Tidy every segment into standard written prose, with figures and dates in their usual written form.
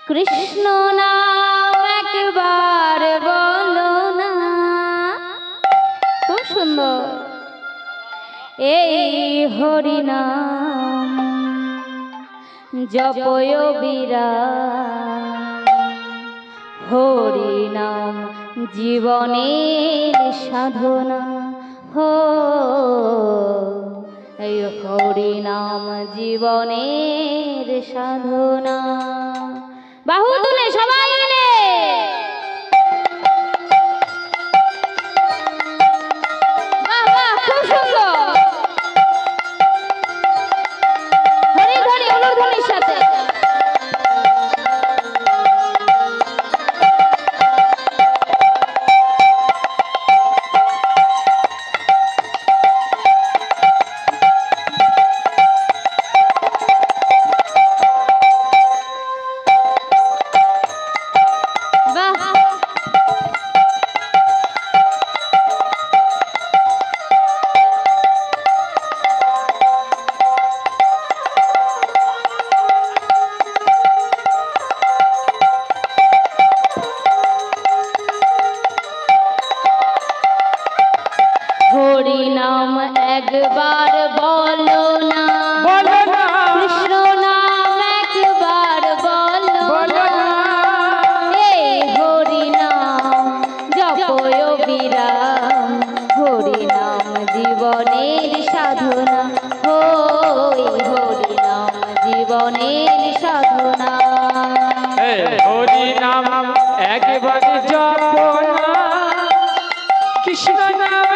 কৃষ্ণ নাম একবার বলো না। খুব সুন্দর। এই হরি নাম জপয় বিরাম, হরি নাম জীবনের সাধনা। হো এই হরি নাম জীবনের সাধনা। বাহু তুলে সবাই মিলে বাহ বাহ, খুব সুন্দর। হরিধ্বনি উলুধ্বনির সাথে হরি নাম একবার বলো না, বলো না। কৃষ্ণ নাম একবার বলো না। এই হরি নাম জপয় বিরাম, হরি নাম জীবনের সাধনা। ওই হরি নাম জীবনের সাধনা। হরি নাম একবার জপো না, কৃষ্ণ নাম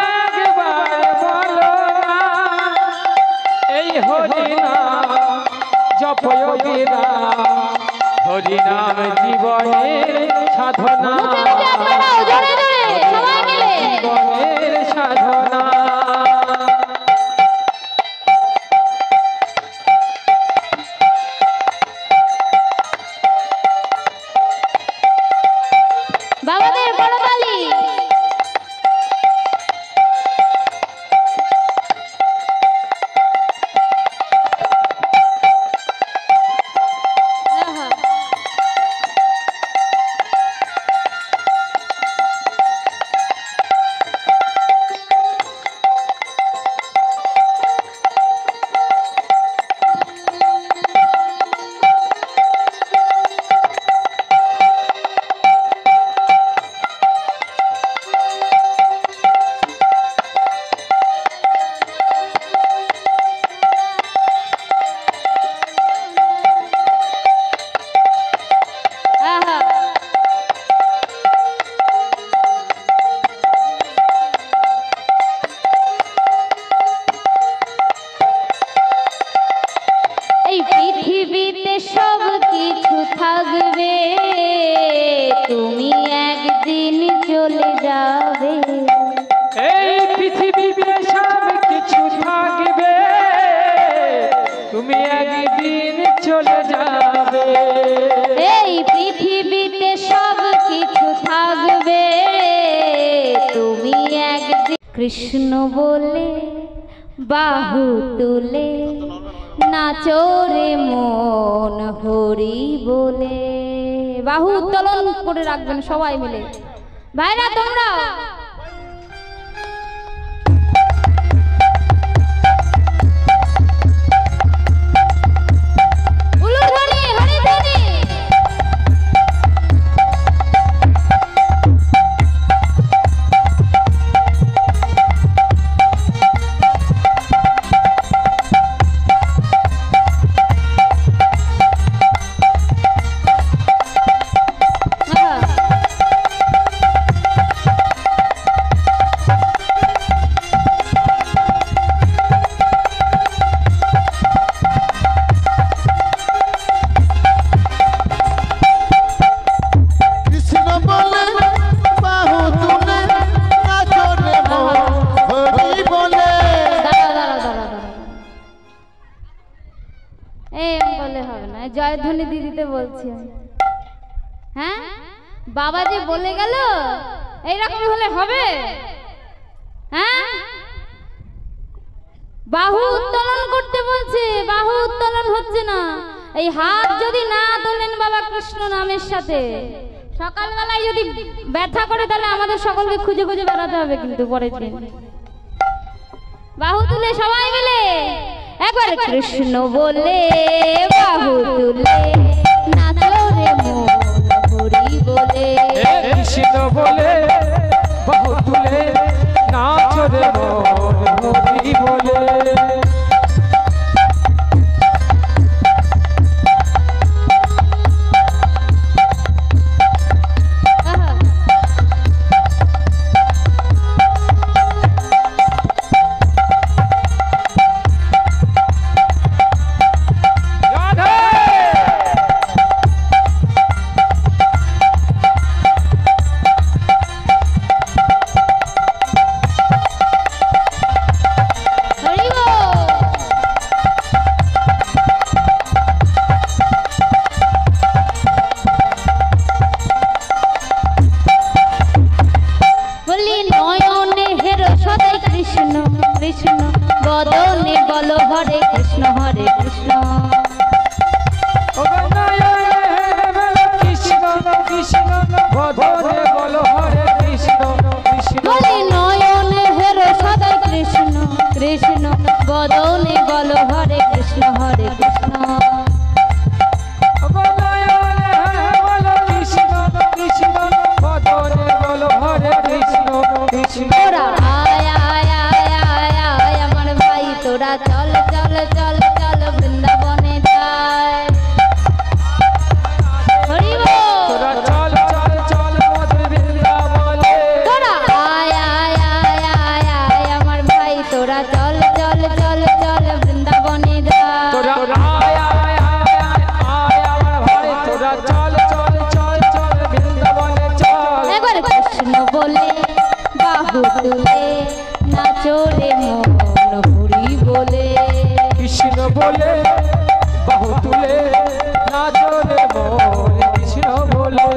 হরি নাম জপয় বিরাম, হরি নাম জীবনের সাধনা, জীবনের সাধনা। বাবাদের বড় তালি। তুমি একদিন চলে যাবে। এই পৃথিবীতে সব কিছু থাকবে, তুমি একদিন কৃষ্ণ বলে বাহু তুলে নাচরে মন হরি বলে। বাহু উত্তোলন করে রাখবেন সবাই মিলে। ভাইরা তোমরা জয়ধ্বনি দিদিতে বলছি। হ্যাঁ বাবা যে বলে গেল এইরকম হলে হবে? হ্যাঁ বাহু উত্তোলন করতে বলছে, বাহু উত্তোলন হচ্ছে না। এই হাত যদি না তোলেন বাবা কৃষ্ণ নামের সাথে, সকালবেলায় যদি ব্যথা করে তাহলে আমাদের সকলকে খুঁজে খুঁজে বেড়াতে হবে কিন্তু পরের দিন। বাহু তুলে সবাই মিলে একবার কৃষ্ণ বলে বাহু তুলে নাচো রে মন হরি বলে। কৃষ্ণ বলে বাহু তুলে নাচো রে মন হরি বলে। বদনে বলো হরে কৃষ্ণ হরে কৃষ্ণ। বলি নয়নে হেরো সদাই কৃষ্ণ কৃষ্ণ, বদনে বলো হরে কৃষ্ণ হরে কৃষ্ণ। তোরা আয় আয় আয় আয় আয় আমার ভাই, তোরা চল চল চল চল বৃন্দাবনে যায়। হরি বল। তোরা আয় আয় আয় আয় আয় আমার ভাই, তোরা চল চল চল চল বৃন্দাবনে যায়। একবার কৃষ্ণ বলে বাহু তুলে নাচো রে মন হরি বলে। কৃষ্ণ বলে বাহু তুলে নাচো রে মন কৃষ্ণ বলে।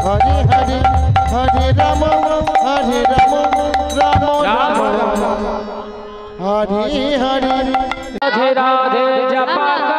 हरे हरे हरे राम राम राम हरे हरे राधे राधे जपा